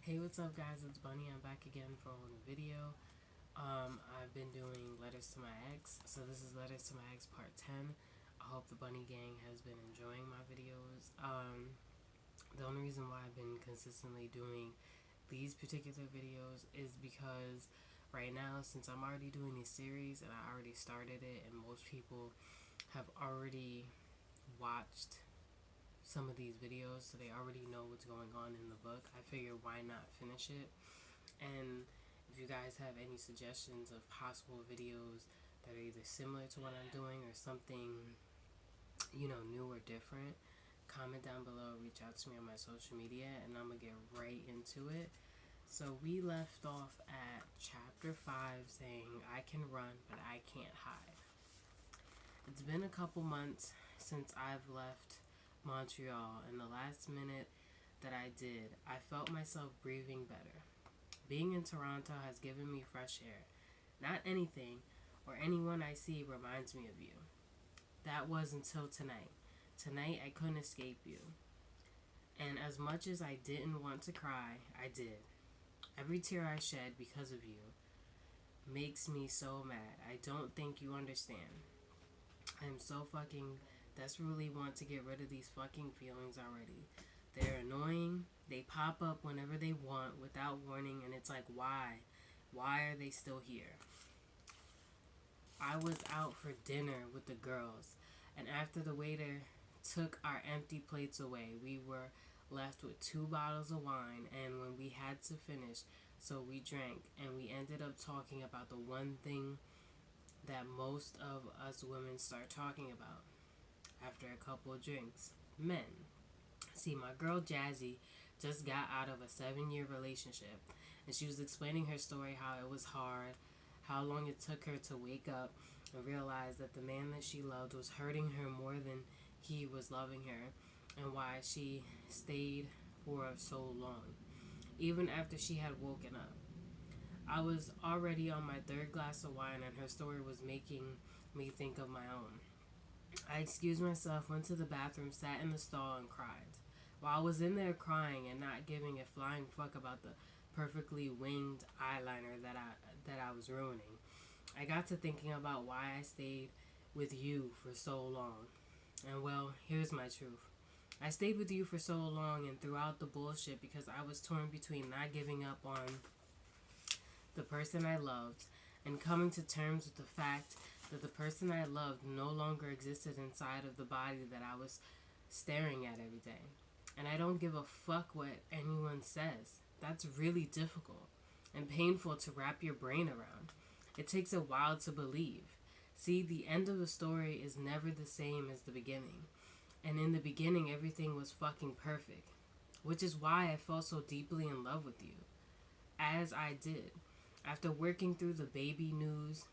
Hey, what's up, guys? It's Bunny. I'm back again for a video. I've been doing Letters to My Ex, so this is Letters to My Ex Part 10. I hope the Bunny Gang has been enjoying my videos. The only reason why I've been consistently doing these particular videos is because right now, since I'm already doing this series and I already started it, and most people have already watched some of these videos, so they already know what's going on in the book, I figured why not finish it. And if you guys have any suggestions of possible videos that are either similar to what I'm doing or something, new or different, comment down below, reach out to me on my social media, and I'm gonna get right into it. So we left off at chapter 5 saying, I can run, but I can't hide. It's been a couple months since I've left Montreal, and the last minute that I did, I felt myself breathing better. Being in Toronto has given me fresh air. Not anything or anyone I see reminds me of you. That was until tonight. Tonight I couldn't escape you. And as much as I didn't want to cry, I did. Every tear I shed because of you makes me so mad. I don't think you understand. I'm so fucking desperately want to get rid of these fucking feelings already. They're annoying. They pop up whenever they want without warning, and it's like, why? Why are they still here? I was out for dinner with the girls, and after the waiter took our empty plates away, we were left with 2 bottles of wine, and when we had to finish, so we drank, and we ended up talking about the one thing that most of us women start talking about after a couple of drinks: men. See, my girl Jazzy just got out of a 7-year relationship, and she was explaining her story, how it was hard, how long it took her to wake up and realize that the man that she loved was hurting her more than he was loving her, and why she stayed for so long, even after she had woken up. I was already on my 3rd glass of wine, and her story was making me think of my own. I excused myself, went to the bathroom, sat in the stall, and cried. While I was in there crying and not giving a flying fuck about the perfectly winged eyeliner that I was ruining, I got to thinking about why I stayed with you for so long. And well, here's my truth. I stayed with you for so long and throughout the bullshit because I was torn between not giving up on the person I loved and coming to terms with the fact that the person I loved no longer existed inside of the body that I was staring at every day. And I don't give a fuck what anyone says. That's really difficult and painful to wrap your brain around. It takes a while to believe. See, the end of the story is never the same as the beginning. And in the beginning, everything was fucking perfect, which is why I fell so deeply in love with you, as I did. After working through the baby news,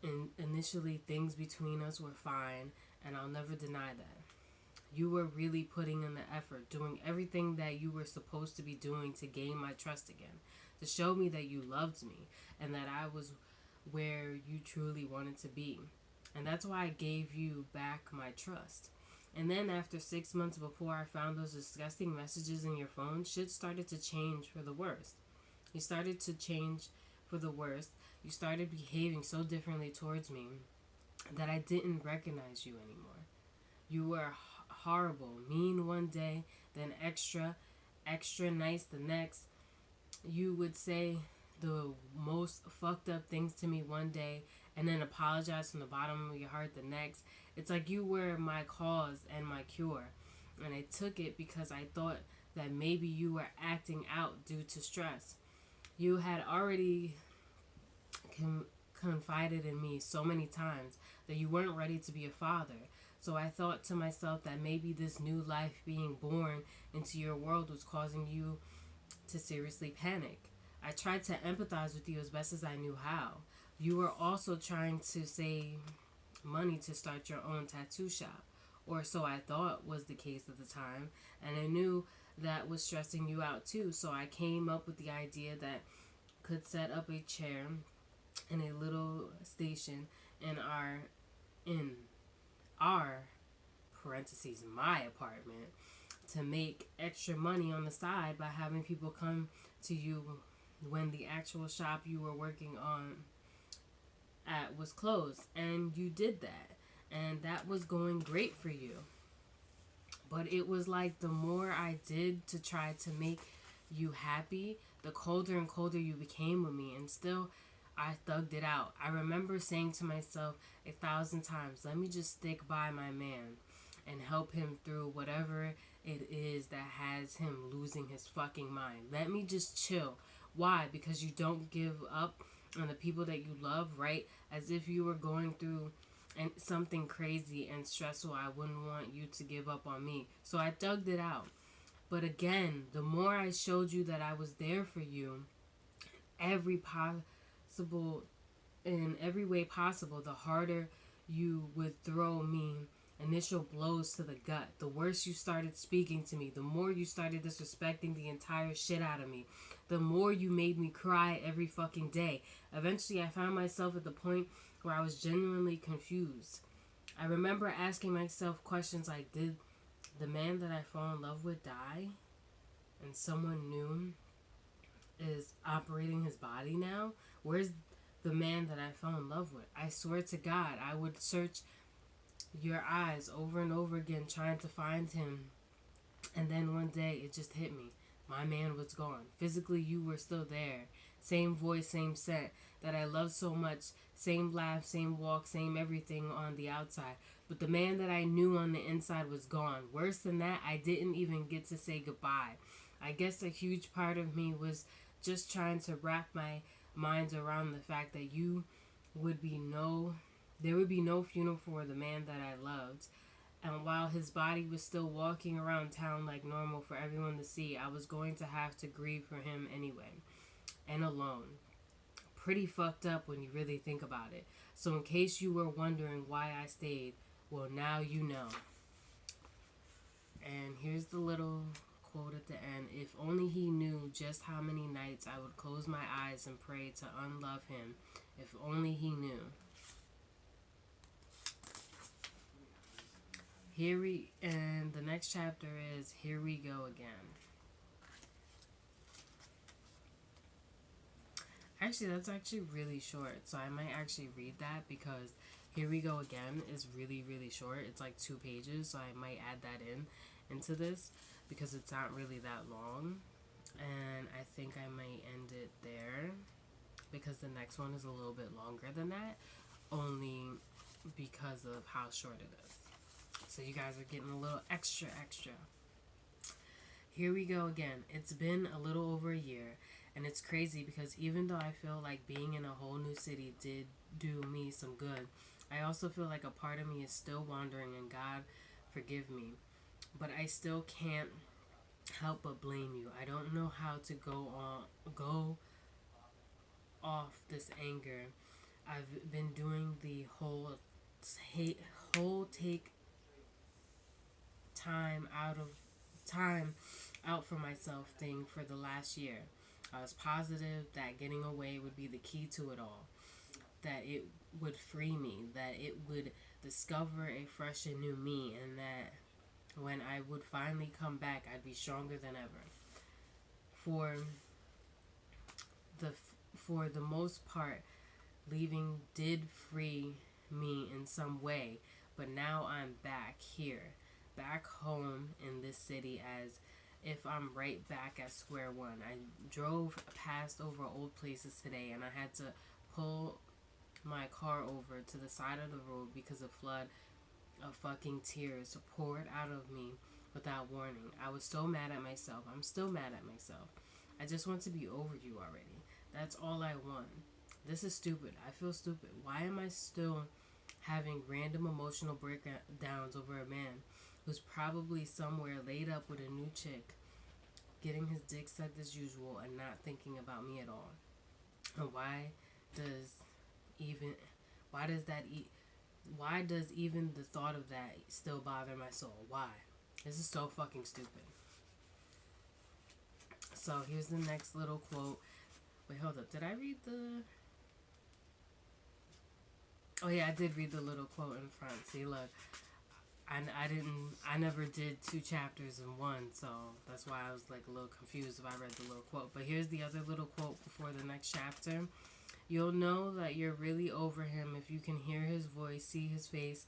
and initially things between us were fine, and I'll never deny that. You were really putting in the effort, doing everything that you were supposed to be doing to gain my trust again, to show me that you loved me and that I was where you truly wanted to be. And that's why I gave you back my trust. And then after 6 months before I found those disgusting messages in your phone, shit started to change for the worst. You started to change for the worst. You started behaving so differently towards me that I didn't recognize you anymore. You were horrible, mean one day, then extra nice the next. You would say the most fucked up things to me one day and then apologize from the bottom of your heart the next. It's like you were my cause and my cure. And I took it because I thought that maybe you were acting out due to stress. You had already confided in me so many times that you weren't ready to be a father. So I thought to myself that maybe this new life being born into your world was causing you to seriously panic. I tried to empathize with you as best as I knew how. You were also trying to save money to start your own tattoo shop, or so I thought was the case at the time, and I knew that was stressing you out too. So I came up with the idea that could set up a chair in a little station in our parentheses my apartment to make extra money on the side by having people come to you when the actual shop you were working on at was closed. And you did that. And that was going great for you. But it was like the more I did to try to make you happy, the colder and colder you became with me. And still, I thugged it out. I remember saying to myself 1,000 times, let me just stick by my man and help him through whatever it is that has him losing his fucking mind. Let me just chill. Why? Because you don't give up on the people that you love, right? As if you were going through and something crazy and stressful. I wouldn't want you to give up on me. So I thugged it out. But again, the more I showed you that I was there for you, every possible, in every way possible, the harder you would throw me initial blows to the gut. The worse you started speaking to me, the more you started disrespecting the entire shit out of me, the more you made me cry every fucking day. Eventually, I found myself at the point where I was genuinely confused. I remember asking myself questions like, did the man that I fall in love with die? And someone new is operating his body now? Where's the man that I fell in love with? I swear to God, I would search your eyes over and over again trying to find him. And then one day it just hit me. My man was gone. Physically, you were still there. Same voice, same scent that I loved so much. Same laugh, same walk, same everything on the outside. But the man that I knew on the inside was gone. Worse than that, I didn't even get to say goodbye. I guess a huge part of me was just trying to wrap my mind around the fact that there would be no funeral for the man that I loved. And while his body was still walking around town like normal for everyone to see, I was going to have to grieve for him anyway. And alone. Pretty fucked up when you really think about it. So in case you were wondering why I stayed, well, now you know. And here's the little quote at the end. If only he knew just how many nights I would close my eyes and pray to unlove him. If only he knew. And the next chapter is Here We Go Again. Actually, that's actually really short, so I might actually read that because Here We Go Again is really, really short. It's like 2 pages, so I might add that into this because it's not really that long. And I think I might end it there because the next one is a little bit longer than that, only because of how short it is. So you guys are getting a little extra. Here we go again. It's been a little over a year, and it's crazy because even though I feel like being in a whole new city did do me some good, I also feel like a part of me is still wandering, and God forgive me. But I still can't help but blame you. I don't know how to go off this anger. I've been doing the whole take time out for myself thing for the last year. I was positive that getting away would be the key to it all, that it would free me, that it would discover a fresh and new me, and that when I would finally come back, I'd be stronger than ever. For the most part, leaving did free me in some way, but now I'm back here, back home in this city, as if I'm right back at square one. I drove past over old places today, and I had to pull my car over to the side of the road because a flood of fucking tears poured out of me without warning. I was so mad at myself. I'm still mad at myself. I just want to be over you already. That's all I want. This is stupid. I feel stupid. Why am I still having random emotional breakdowns over a man who's probably somewhere laid up with a new chick, getting his dick sucked as usual and not thinking about me at all? And why does even the thought of that still bother my soul? Why? This is so fucking stupid. So here's the next little quote. Wait, hold up. Did I read the... Oh yeah, I did read the little quote in front. See, look. I never did 2 chapters in one, so that's why I was like a little confused if I read the little quote. But here's the other little quote before the next chapter. You'll know that you're really over him if you can hear his voice, see his face,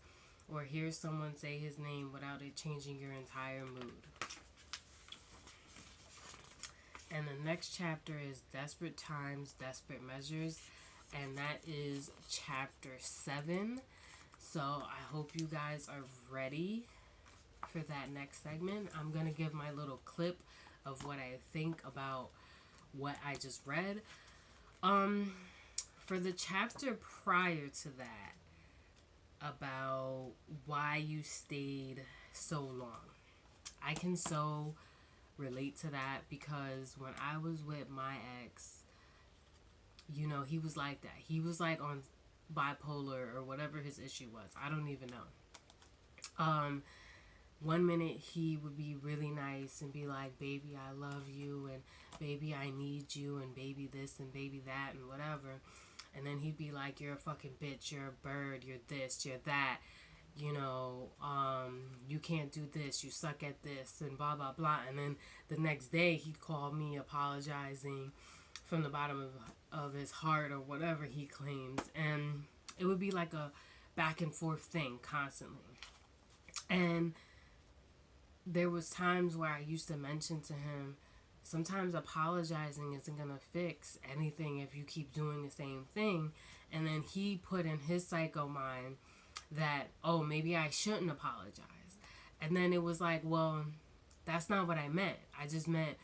or hear someone say his name without it changing your entire mood. And the next chapter is Desperate Times, Desperate Measures, and that is chapter 7. So I hope you guys are ready for that next segment. I'm going to give my little clip of what I think about what I just read. For the chapter prior to that, about why you stayed so long, I can so relate to that because when I was with my ex, you know, he was like that. He was like on bipolar or whatever his issue was. I don't even know. One minute he would be really nice and be like, baby, I love you, and baby, I need you, and baby this and baby that and whatever. And then he'd be like, you're a fucking bitch, you're a bird, you're this, you're that. You know, you can't do this, you suck at this, and blah, blah, blah. And then the next day he'd call me apologizing from the bottom of his heart or whatever he claims. And it would be like a back and forth thing constantly. And there was times where I used to mention to him, sometimes apologizing isn't going to fix anything if you keep doing the same thing. And then he put in his psycho mind that, oh, maybe I shouldn't apologize. And then it was like, well, that's not what I meant. I just meant,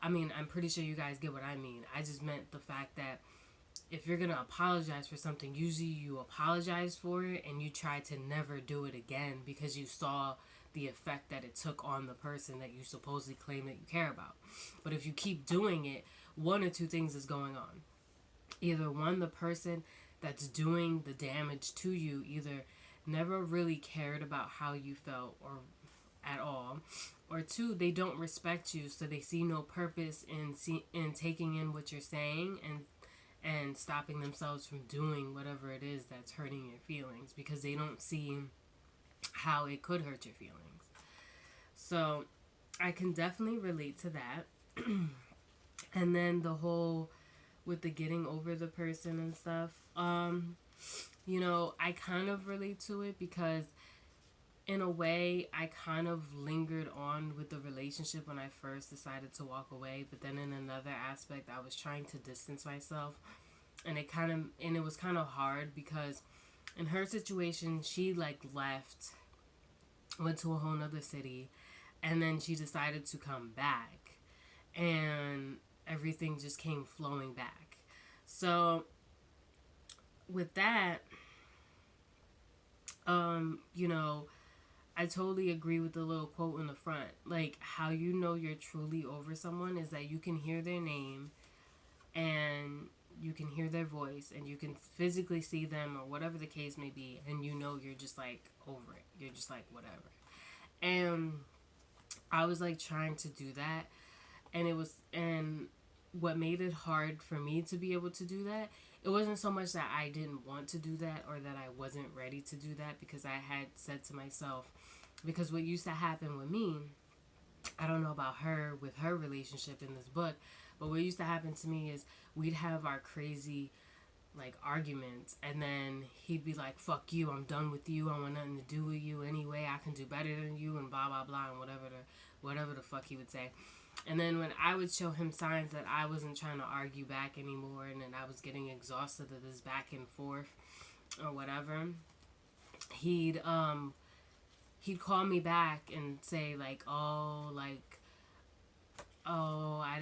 I mean, I'm pretty sure you guys get what I mean. I just meant the fact that if you're going to apologize for something, usually you apologize for it and you try to never do it again because you saw the effect that it took on the person that you supposedly claim that you care about. But if you keep doing it, one or two things is going on. Either one, the person that's doing the damage to you either never really cared about how you felt or at all, or two, they don't respect you, so they see no purpose in taking in what you're saying and stopping themselves from doing whatever it is that's hurting your feelings because they don't see how it could hurt your feelings. So I can definitely relate to that. And then the whole with the getting over the person and stuff, you know, I kind of relate to it because in a way I kind of lingered on with the relationship when I first decided to walk away, but then in another aspect I was trying to distance myself, and it was kind of hard because in her situation she like left, went to a whole nother city, and then she decided to come back and everything just came flowing back. So with that, you know, I totally agree with the little quote in the front. Like, how you know you're truly over someone is that you can hear their name and you can hear their voice and you can physically see them or whatever the case may be, and you know you're just like over it. You're just like whatever. And I was like trying to do that, and what made it hard for me to be able to do that, it wasn't so much that I didn't want to do that or that I wasn't ready to do that, because I had said to myself, because what used to happen with me, I don't know about her with her relationship in this book, but what used to happen to me is we'd have our crazy like arguments, and then he'd be like, fuck you, I'm done with you, I want nothing to do with you anyway, I can do better than you, and blah blah blah, and whatever the fuck he would say. And then when I would show him signs that I wasn't trying to argue back anymore, and then I was getting exhausted of this back and forth or whatever, he'd call me back and say like, oh, I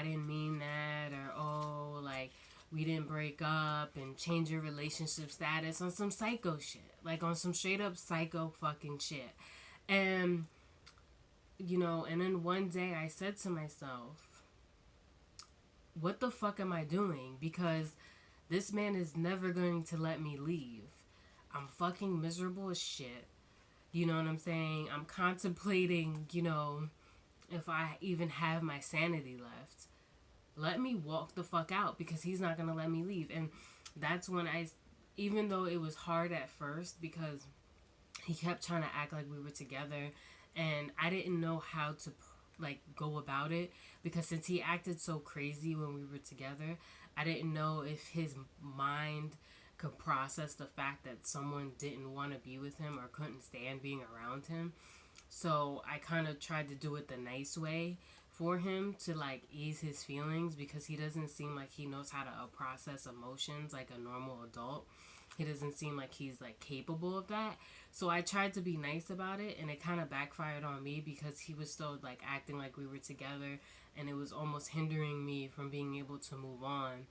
didn't mean that, or oh, like, we didn't break up, and change your relationship status on some psycho shit, like on some straight up psycho fucking shit. And you know, and then one day I said to myself, what the fuck am I doing? Because this man is never going to let me leave. I'm fucking miserable as shit. You know what I'm saying? I'm contemplating, you know, if I even have my sanity left. Let me walk the fuck out, because he's not going to let me leave. And that's when even though it was hard at first, because he kept trying to act like we were together, and I didn't know how to like go about it, because since he acted so crazy when we were together, I didn't know if his mind could process the fact that someone didn't want to be with him or couldn't stand being around him. So I kind of tried to do it the nice way for him to like ease his feelings, because he doesn't seem like he knows how to process emotions like a normal adult. He doesn't seem like he's like capable of that. So I tried to be nice about it, and it kind of backfired on me, because he was still like acting like we were together, and it was almost hindering me from being able to move on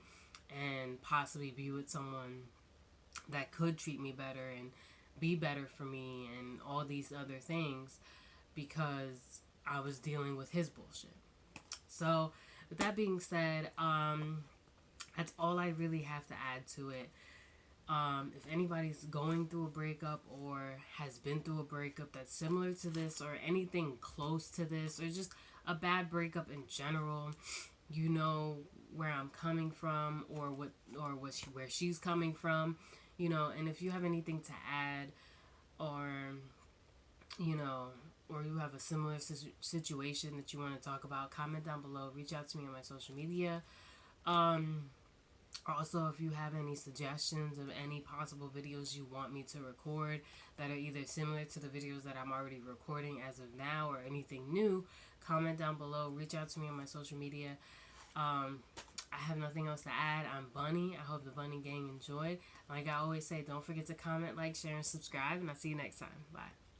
and possibly be with someone that could treat me better and be better for me and all these other things, because I was dealing with his bullshit. So with that being said, that's all I really have to add to it. If anybody's going through a breakup or has been through a breakup that's similar to this, or anything close to this, or just a bad breakup in general, you know where I'm coming from, or where she's coming from, and if you have anything to add, or you know, or you have a similar situation that you want to talk about, comment down below. Reach out to me on my social media. Also, if you have any suggestions of any possible videos you want me to record that are either similar to the videos that I'm already recording as of now, or anything new, comment down below. Reach out to me on my social media. I have nothing else to add. I'm Bunny. I hope the Bunny Gang enjoyed. Like I always say, don't forget to comment, like, share, and subscribe, and I'll see you next time. Bye.